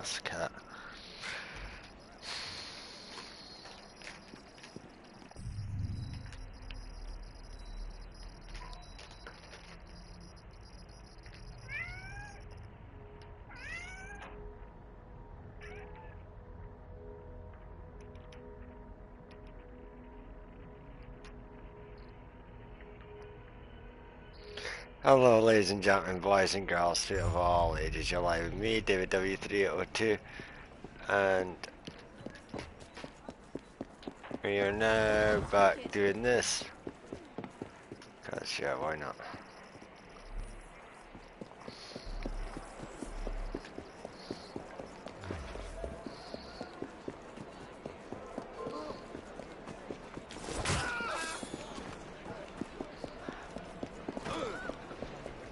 That's a cat. Hello ladies and gentlemen, boys and girls, straight of all ages, you're live with me, David W3802, and we are now back doing this, cause yeah, why not?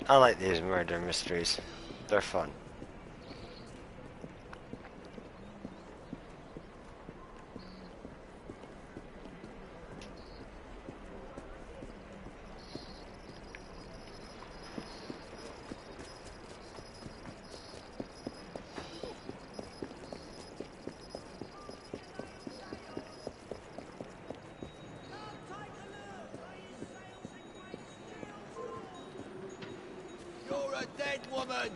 I like these murder mysteries, they're fun. You're a dead woman!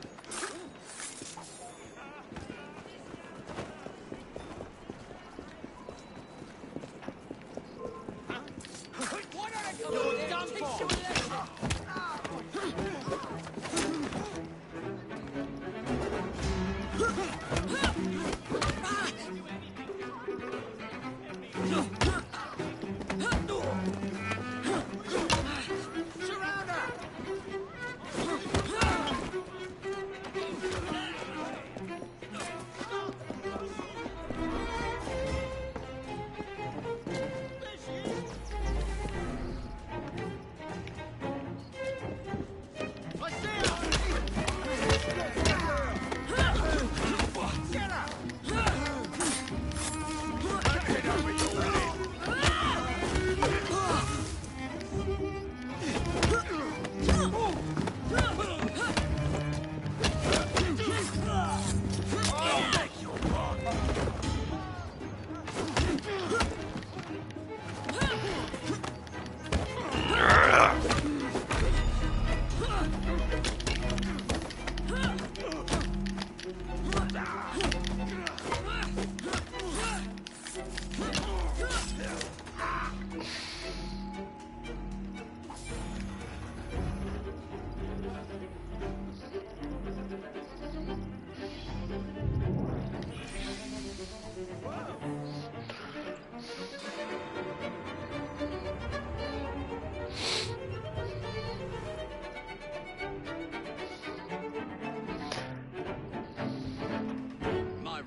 You're done for!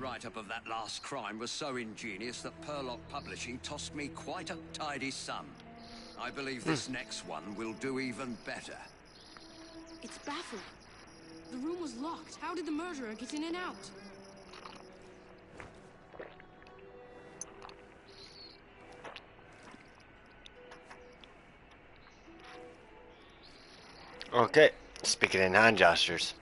Write-up of that last crime was so ingenious that Purlock Publishing tossed me quite a tidy sum. I believe this next one will do even better. It's baffling. The room was locked. How did the murderer get in and out? Okay, speaking in hand gestures.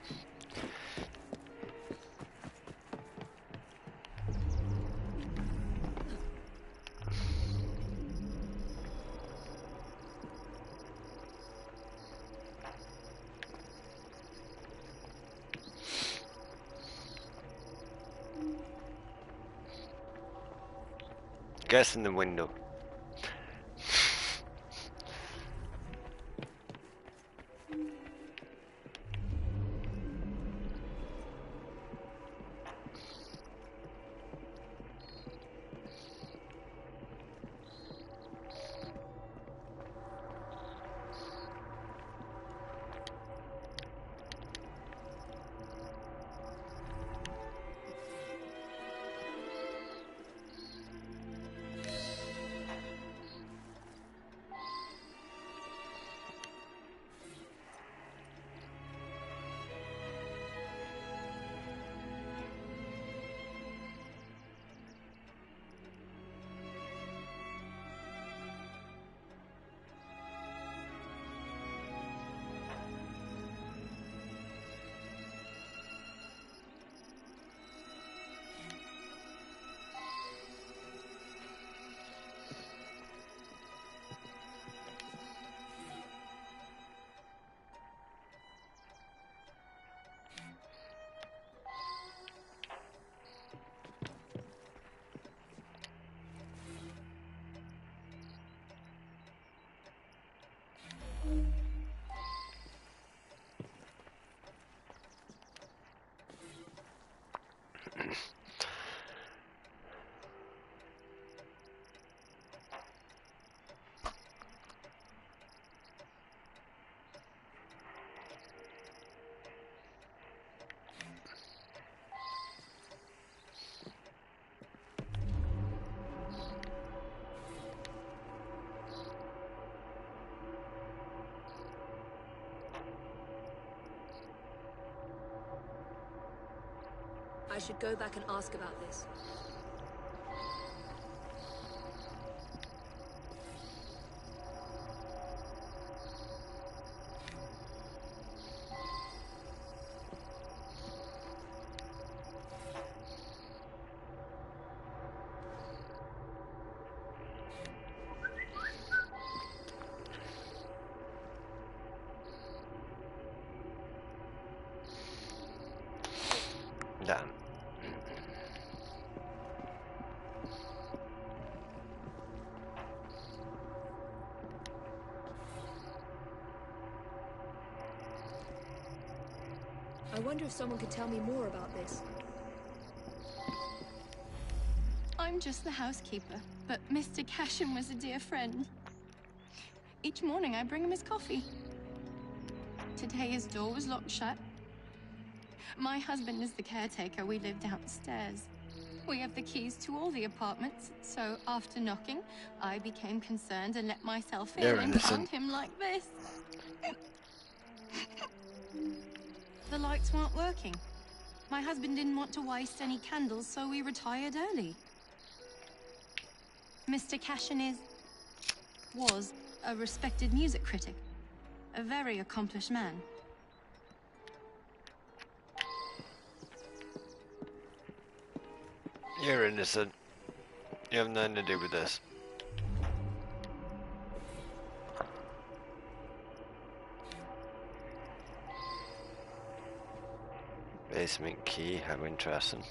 Guess in the window. I should go back and ask about this. Damn. I wonder if someone could tell me more about this. I'm just the housekeeper, but Mr. Cashin was a dear friend. Each morning I bring him his coffee. Today his door was locked shut. My husband is the caretaker. We live downstairs. We have the keys to all the apartments, so after knocking, I became concerned and let myself in and found him like this. The lights weren't working. My husband didn't want to waste any candles, so we retired early. Mr. Cashin was a respected music critic, a very accomplished man. You're innocent. You have nothing to do with this. Basement key, how interesting.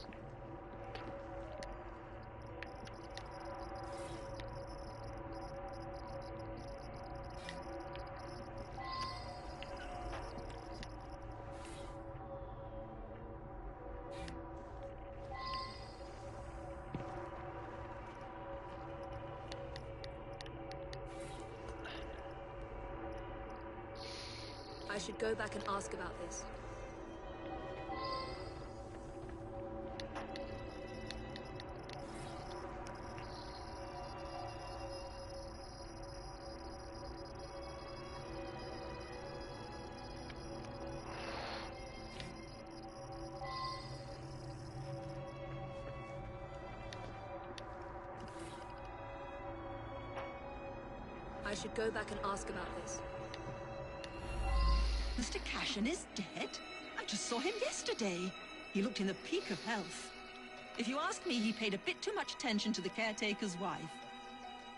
I should go back and ask about this. I should go back and ask about this. Mr. Cashin is dead? I just saw him yesterday. He looked in the peak of health. If you ask me, he paid a bit too much attention to the caretaker's wife.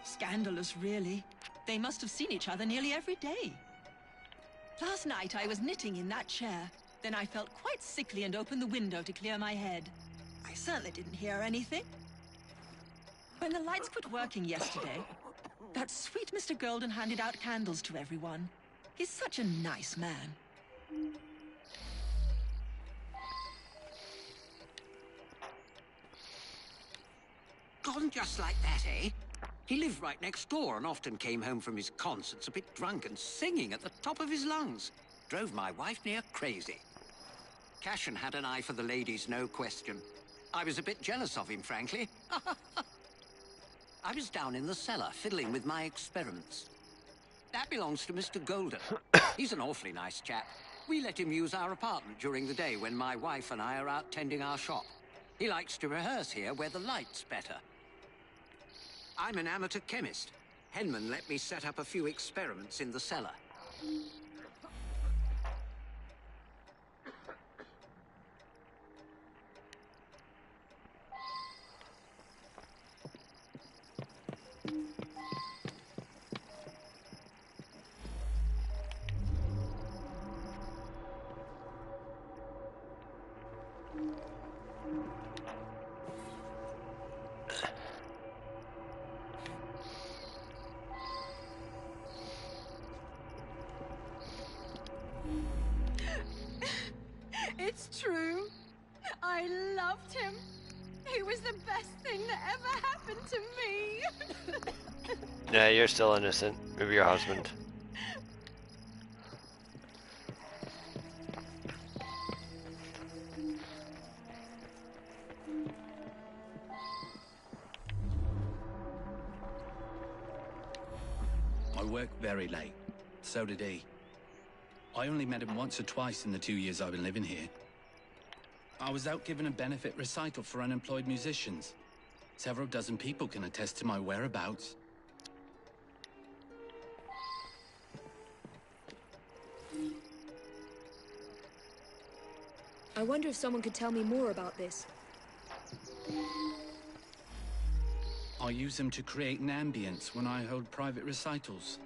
Scandalous, really. They must have seen each other nearly every day. Last night, I was knitting in that chair. Then I felt quite sickly and opened the window to clear my head. I certainly didn't hear anything. When the lights quit working yesterday, that sweet Mr. Golden handed out candles to everyone. He's such a nice man. Gone just like that, eh? He lived right next door and often came home from his concerts a bit drunk and singing at the top of his lungs. Drove my wife near crazy. Cashin had an eye for the ladies, no question. I was a bit jealous of him, frankly. I was down in the cellar, fiddling with my experiments. That belongs to Mr. Golden. He's an awfully nice chap. We let him use our apartment during the day when my wife and I are out tending our shop. He likes to rehearse here where the light's better. I'm an amateur chemist. Henman let me set up a few experiments in the cellar. I loved him. He was the best thing that ever happened to me. Yeah, you're still innocent. Maybe your husband. I worked very late. So did he. I only met him once or twice in the 2 years I've been living here. I was out giving a benefit recital for unemployed musicians. Several dozen people can attest to my whereabouts. I wonder if someone could tell me more about this. I use them to create an ambience when I hold private recitals.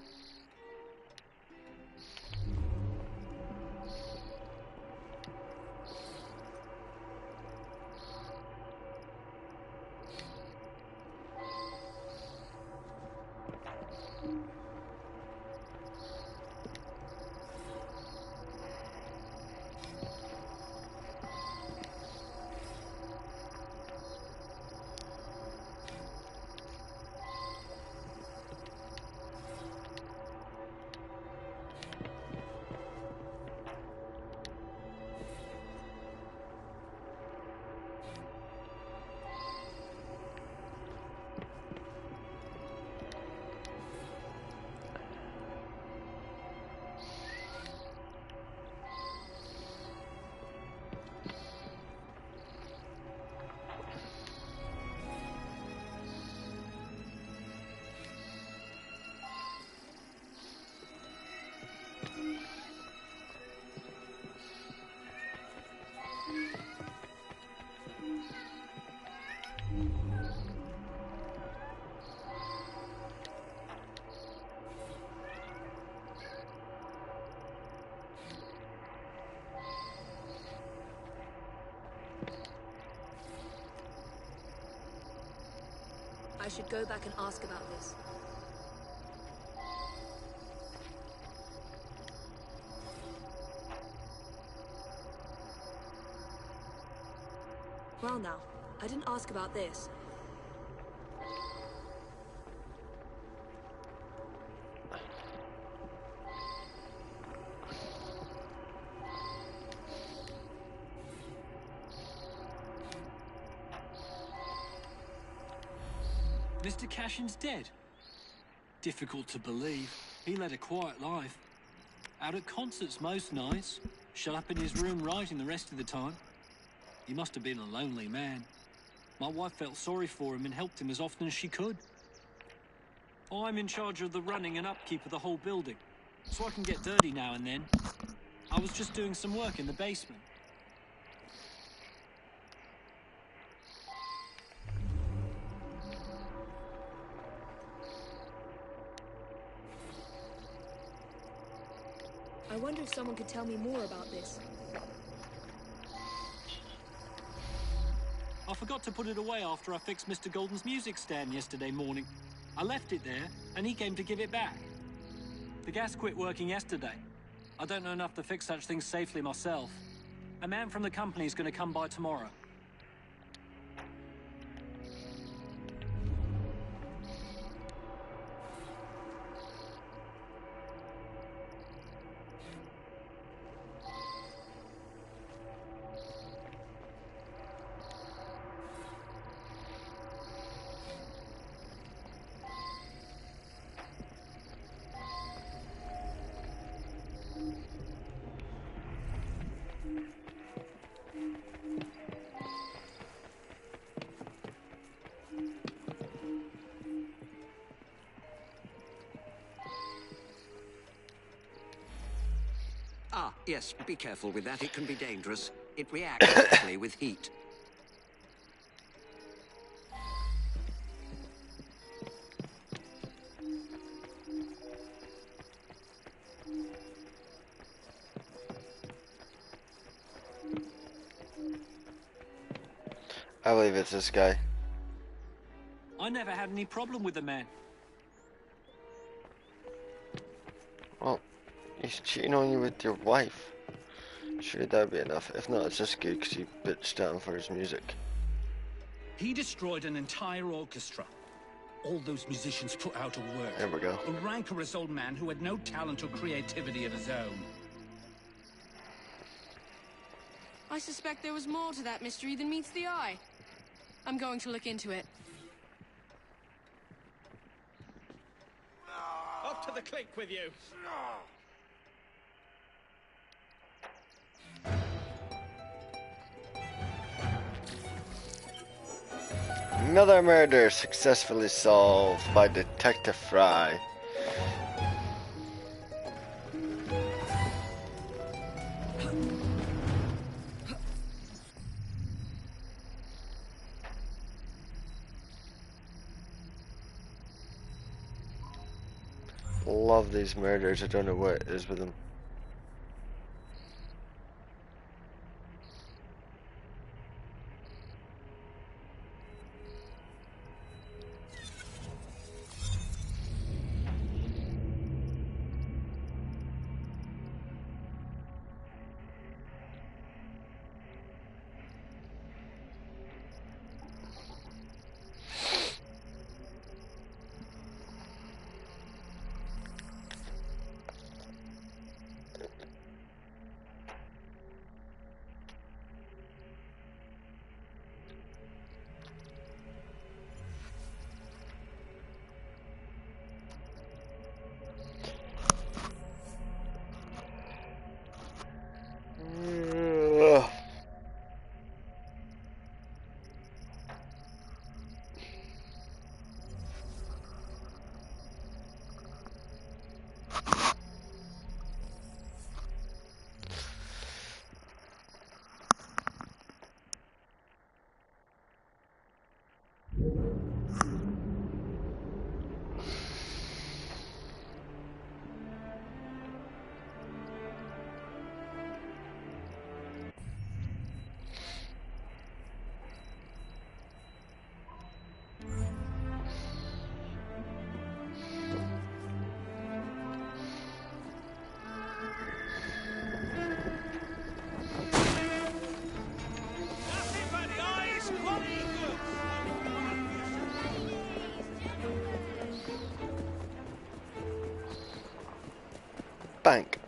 I should go back and ask about this. Well now, I didn't ask about this. Mr. Cashin's dead. Difficult to believe. He led a quiet life. Out at concerts most nights. Shut up in his room writing the rest of the time. He must have been a lonely man. My wife felt sorry for him and helped him as often as she could. I'm in charge of the running and upkeep of the whole building, so I can get dirty now and then. I was just doing some work in the basement. I wonder if someone could tell me more about this. I forgot to put it away after I fixed Mr. Golden's music stand yesterday morning. I left it there, and he came to give it back. The gas quit working yesterday. I don't know enough to fix such things safely myself. A man from the company is going to come by tomorrow. Ah, yes, be careful with that. It can be dangerous. It reacts quickly with heat. I believe it's this guy. I never had any problem with the man. Well, he's cheating on you with your wife. Should that be enough? If not, it's just good because he bitched at him for his music. He destroyed an entire orchestra. All those musicians put out of work. There we go. A rancorous old man who had no talent or creativity of his own. I suspect there was more to that mystery than meets the eye. I'm going to look into it. Up to the clink with you. Another murder successfully solved by Detective Fry. Love these murders. I don't know what it is with them. Bank.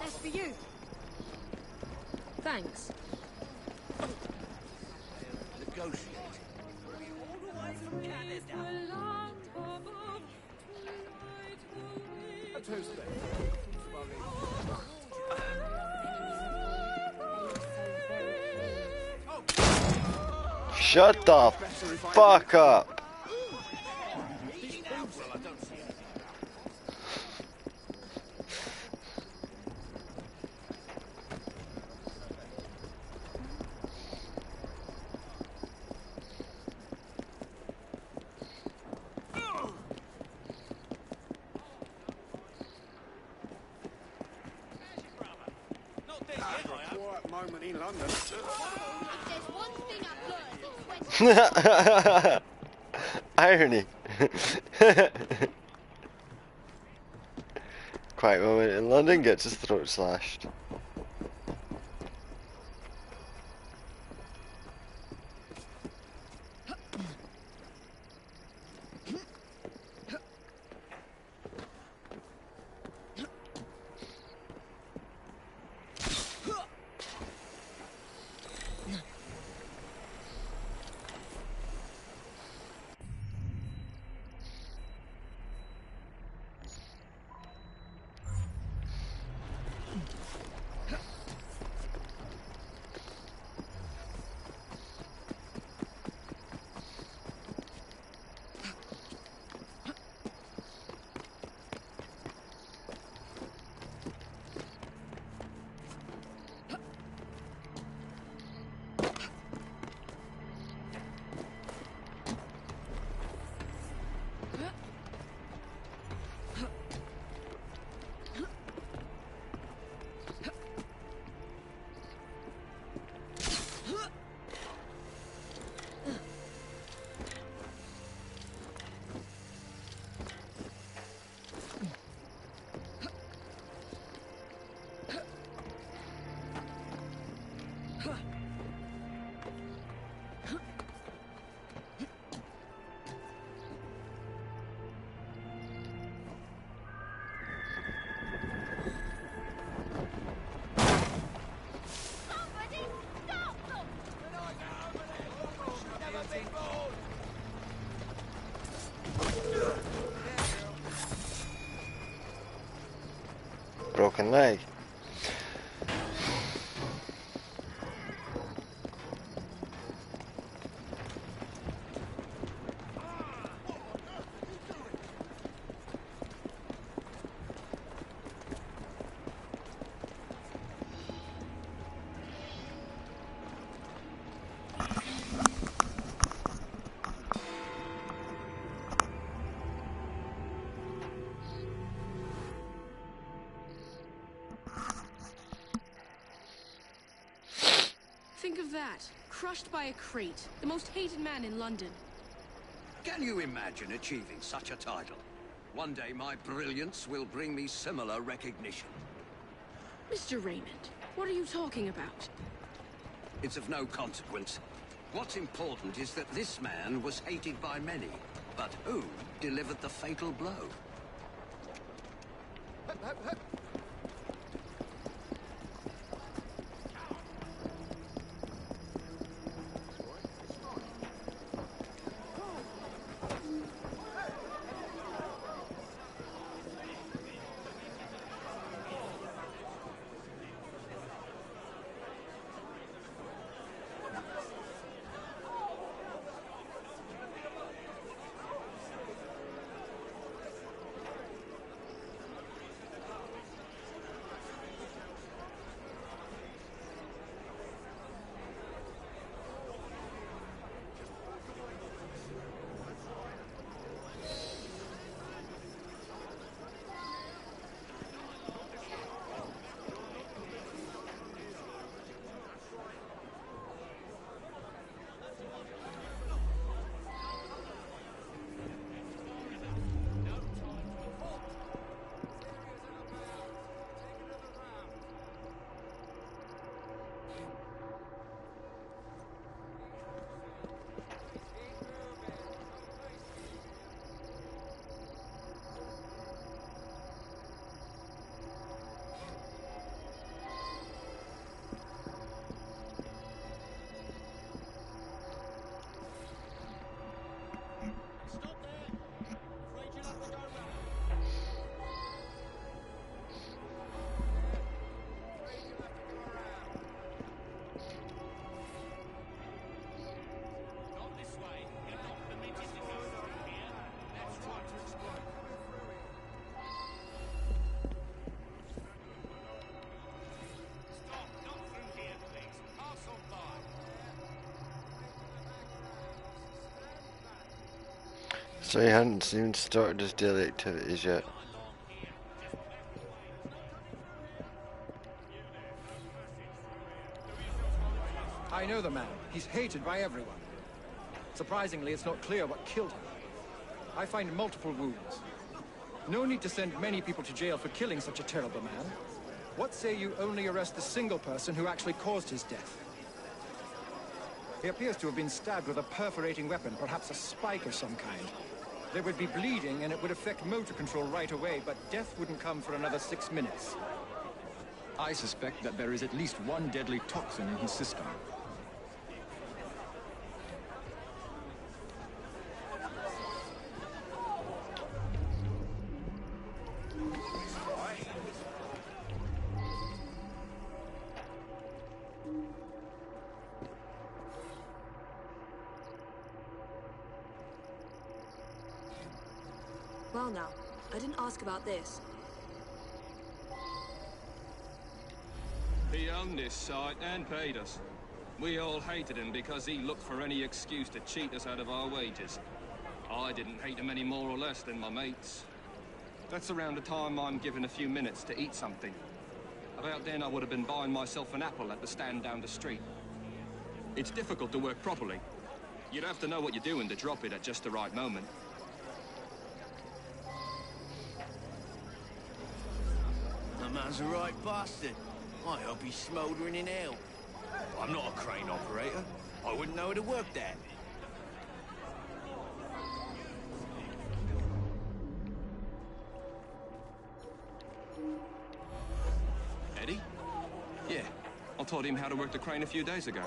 That's for you. Thanks. Negotiate. A toast then. Shut the fuck up. Quiet moment in London. If there's one thing I've learned, it's when Irony. Quiet moment in London gets his throat slashed. fucking leg. Think of that. Crushed by a crate. The most hated man in London. Can you imagine achieving such a title? One day my brilliance will bring me similar recognition. Mr. Raymond, what are you talking about? It's of no consequence. What's important is that this man was hated by many, but who delivered the fatal blow? So he hadn't even started his daily activities yet. I know the man. He's hated by everyone. Surprisingly, it's not clear what killed him. I find multiple wounds. No need to send many people to jail for killing such a terrible man. What say you only arrest the single person who actually caused his death? He appears to have been stabbed with a perforating weapon, perhaps a spike of some kind. There would be bleeding and it would affect motor control right away, but death wouldn't come for another 6 minutes. I suspect that there is at least one deadly toxin in his system. Well now, I didn't ask about this. He owned this site and paid us. We all hated him because he looked for any excuse to cheat us out of our wages. I didn't hate him any more or less than my mates. That's around the time I'm given a few minutes to eat something. About then I would have been buying myself an apple at the stand down the street. It's difficult to work properly. You'd have to know what you're doing to drop it at just the right moment. The man's a right bastard. I hope he's smouldering in hell. I'm not a crane operator. I wouldn't know how to work that. Eddie? Yeah, I taught him how to work the crane a few days ago.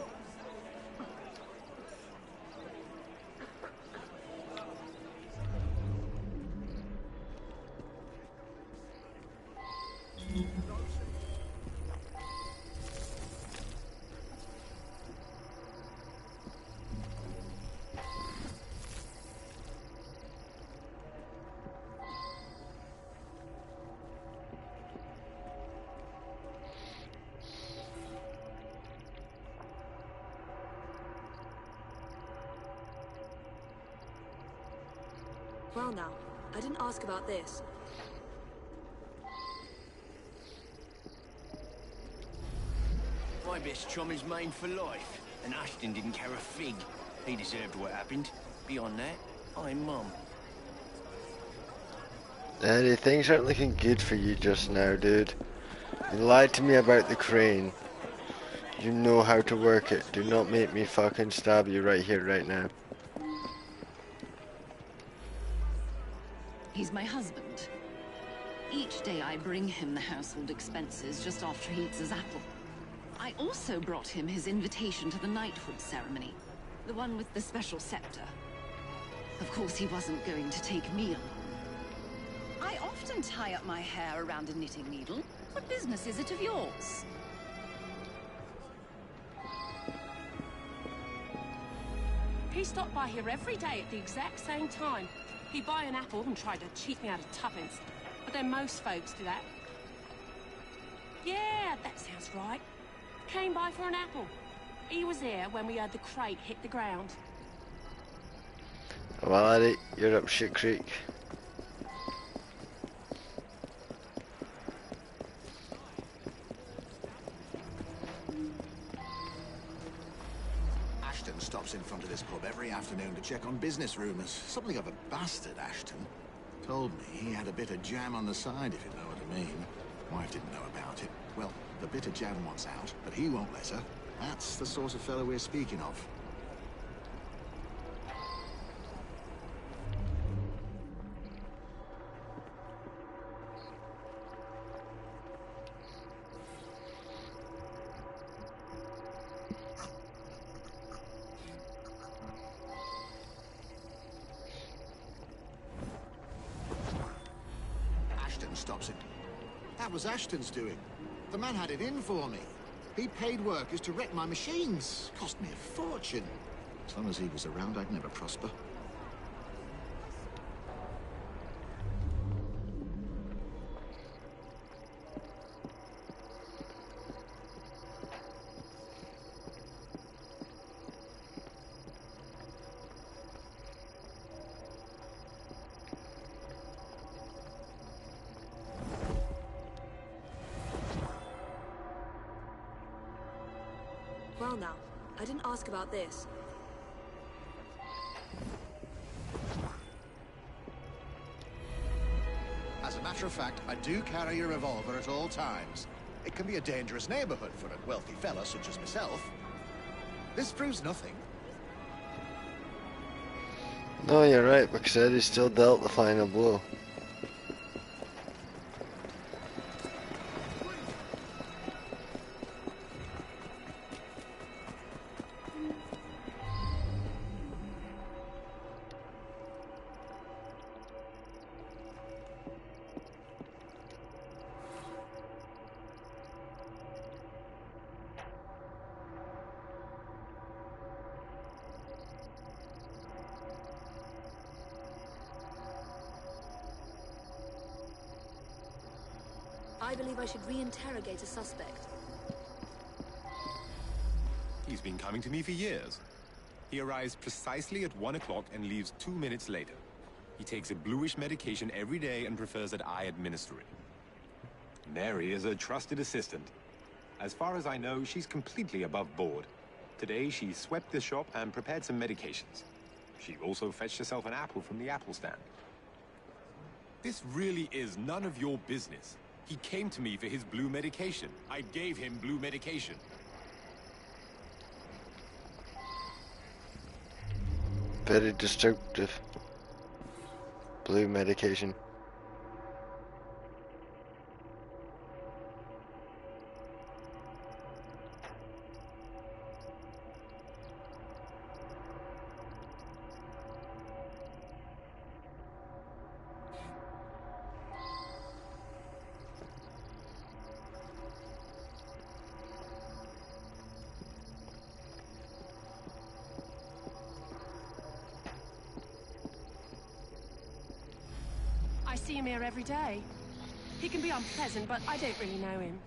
Well now, I didn't ask about this. My best chum is maimed for life, and Ashton didn't care a fig. He deserved what happened. Beyond that, I'm mum. Eddie, things aren't looking good for you just now, dude. You lied to me about the crane. You know how to work it. Do not make me fucking stab you right here, right now. He's my husband. Each day I bring him the household expenses just after he eats his apple. I also brought him his invitation to the knighthood ceremony. The one with the special scepter. Of course he wasn't going to take me along. I often tie up my hair around a knitting needle. What business is it of yours? He stopped by here every day at the exact same time. He'd buy an apple and try to cheat me out of tuppence. But then most folks do that. Yeah, that sounds right. Came by for an apple. He was there when we heard the crate hit the ground. Well, Eddie, you're up shit creek. Ashton stops in front of this pub every afternoon to check on business rumours. Something of a bastard, Ashton. Told me he had a bit of jam on the side, if you know what I mean. Wife didn't know about it. Well, the bit of jam wants out, but he won't let her. That's the sort of fellow we're speaking of. Ashton stops it. That was Ashton's doing. The man had it in for me. He paid workers to wreck my machines. Cost me a fortune. As long as he was around, I'd never prosper. Well now, I didn't ask about this. As a matter of fact, I do carry a revolver at all times. It can be a dangerous neighborhood for a wealthy fella such as myself. This proves nothing. No, you're right, because Eddie still dealt the final blow. I believe I should re-interrogate a suspect. He's been coming to me for years. He arrives precisely at 1 o'clock and leaves 2 minutes later. He takes a bluish medication every day and prefers that I administer it. Mary is a trusted assistant. As far as I know, she's completely above board. Today, she swept the shop and prepared some medications. She also fetched herself an apple from the apple stand. This really is none of your business. He came to me for his blue medication. I gave him blue medication. Very destructive. Blue medication. I see him here every day. He can be unpleasant, but I don't really know him.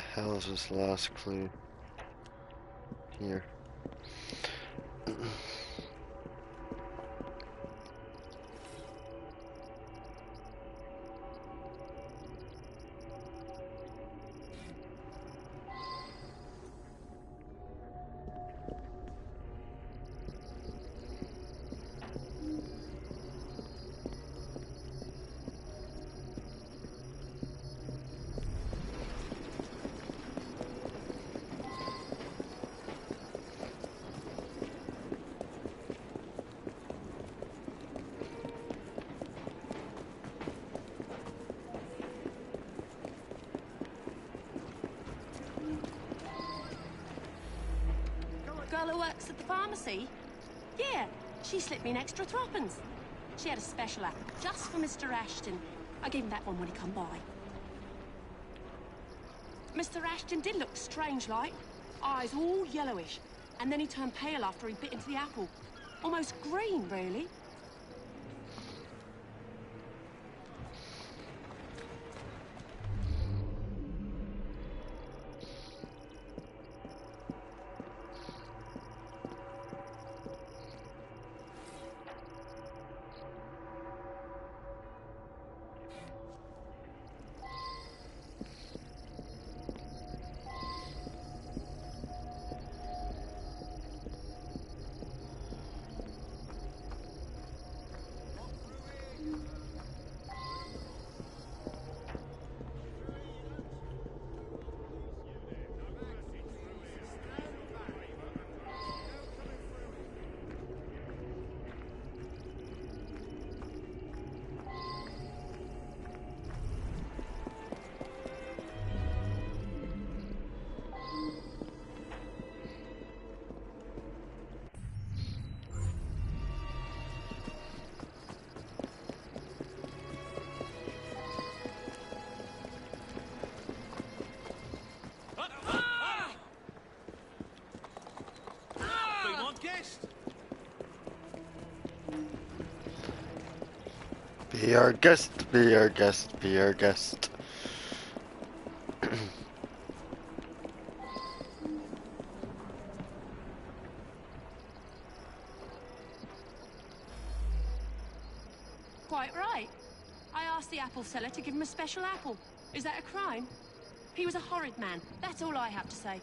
hell is this last clue? Here. Girl who works at the pharmacy? Yeah, she slipped me an extra threepence. She had a special app just for Mr. Ashton. I gave him that one when he come by. Mr. Ashton did look strange-like. Eyes all yellowish. And then he turned pale after he bit into the apple. Almost green, really. Be our guest, be our guest, be our guest. Quite right. I asked the apple seller to give him a special apple. Is that a crime? He was a horrid man. That's all I have to say.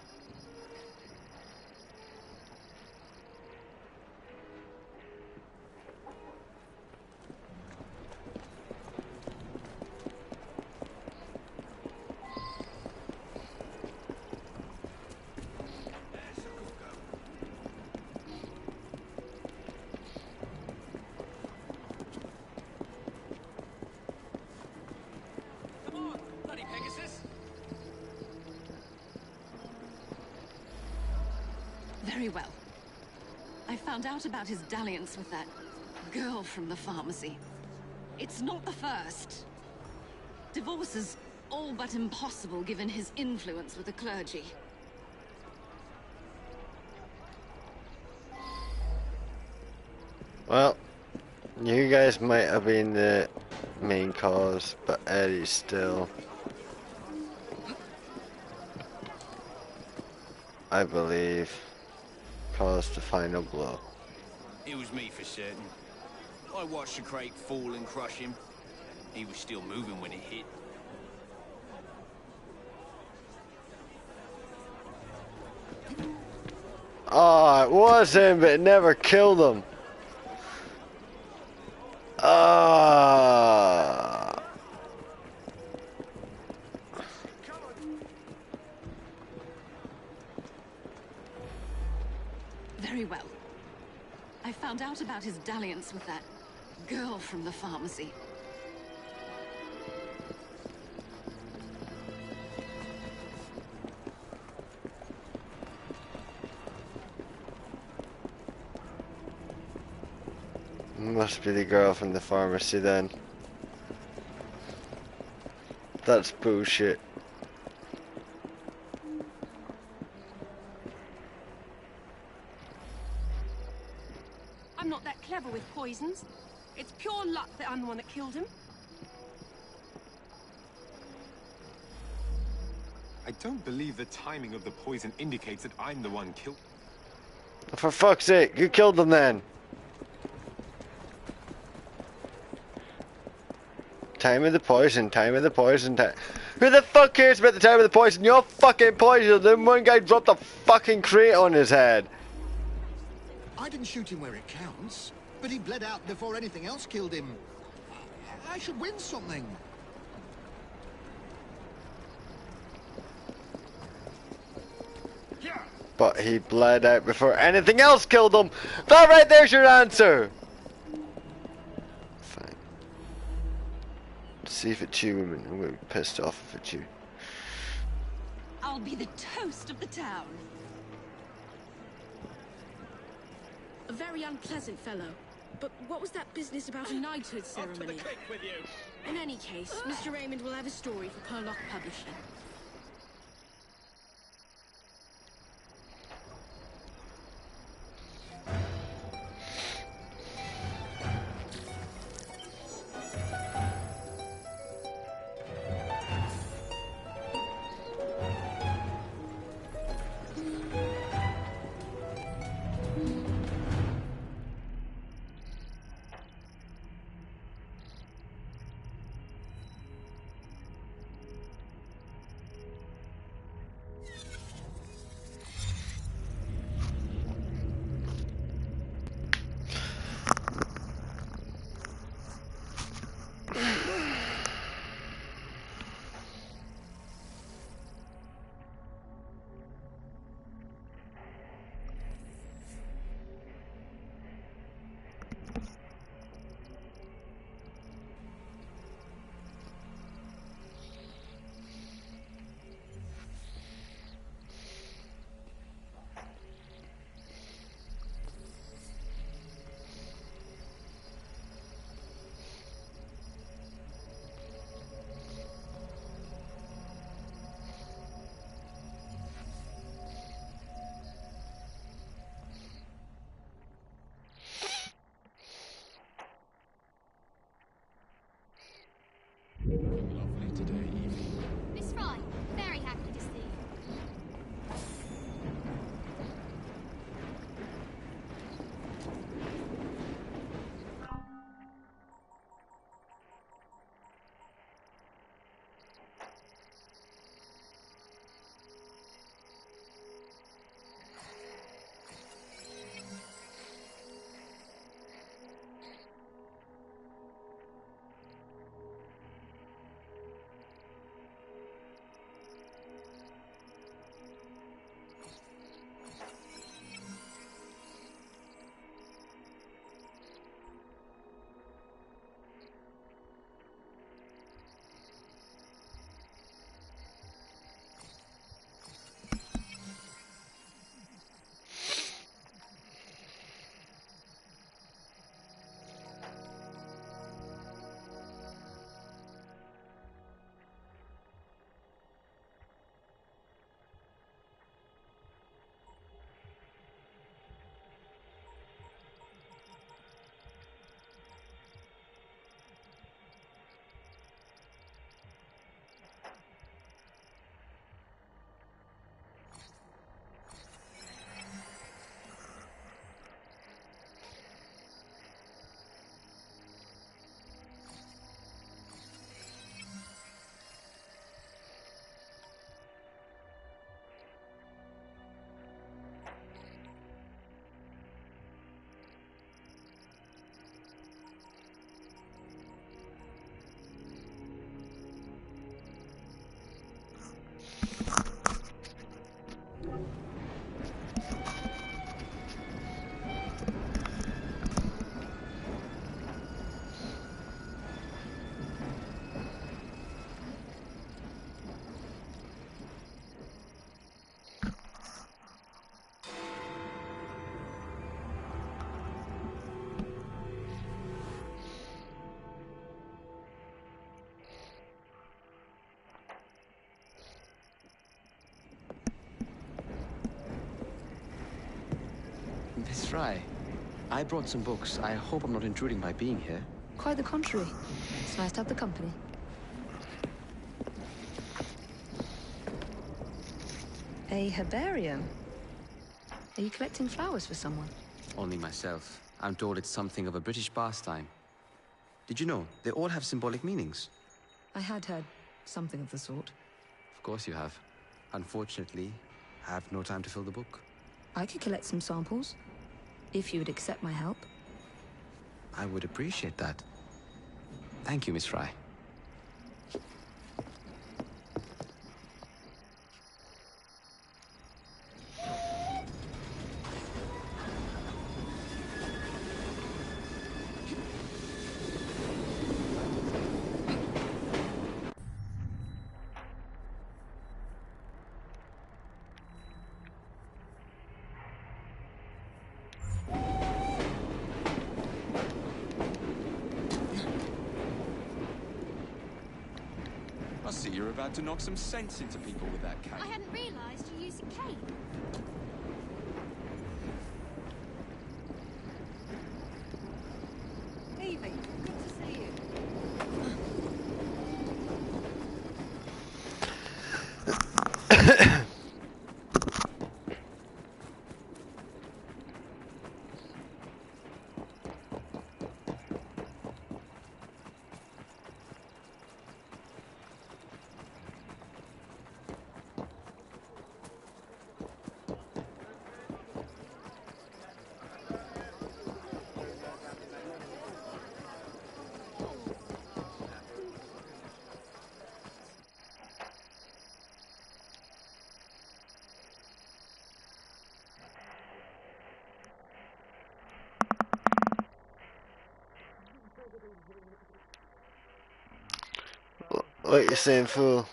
Very well. I found out about his dalliance with that girl from the pharmacy. It's not the first. Divorce is all but impossible given his influence with the clergy. Well, you guys might have been the main cause, but Eddie still, I believe, caused the final blow. It was me for certain. I watched the crate fall and crush him. He was still moving when it hit. Oh, it was him, but it never killed him. Ah. Very well. I found out about his dalliance with that girl from the pharmacy. Must be the girl from the pharmacy then. That's bullshit. I'm not that clever with poisons. It's pure luck that I'm the one that killed him. I don't believe the timing of the poison indicates that I'm the one killed. For fuck's sake, you killed them then. Time of the poison, time of the poison, time. Who the fuck cares about the time of the poison? You're fucking poisoned. Then one guy dropped a fucking crate on his head. I didn't shoot him where it counts, but he bled out before anything else killed him. I should win something. But he bled out before anything else killed him. That right there's your answer. Fine. See if it's you, women. I'm gonna be pissed off if it's you. I'll be the toast of the town. A very unpleasant fellow. But what was that business about a knighthood ceremony? In any case, Mr. Raymond will have a story for Perlock Publishing. Lovely today, Evie. Miss Fry, very happy to see you. Miss Fry, I brought some books. I hope I'm not intruding by being here. Quite the contrary. It's nice to have the company. A herbarium? Are you collecting flowers for someone? Only myself. I'm told it's something of a British pastime. Did you know they all have symbolic meanings? I had heard something of the sort. Of course you have. Unfortunately, I have no time to fill the book. I could collect some samples, if you would accept my help. I would appreciate that. Thank you, Miss Fry. I see you're about to knock some sense into people with that cane. I hadn't realised you used a cane. Evie, good to see you. What you saying, fool?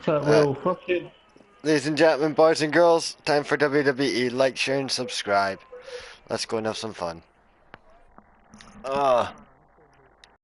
So we'll fucking... Ladies and gentlemen, boys and girls, time for WWE. Like, share, and subscribe. Let's go and have some fun. Ah.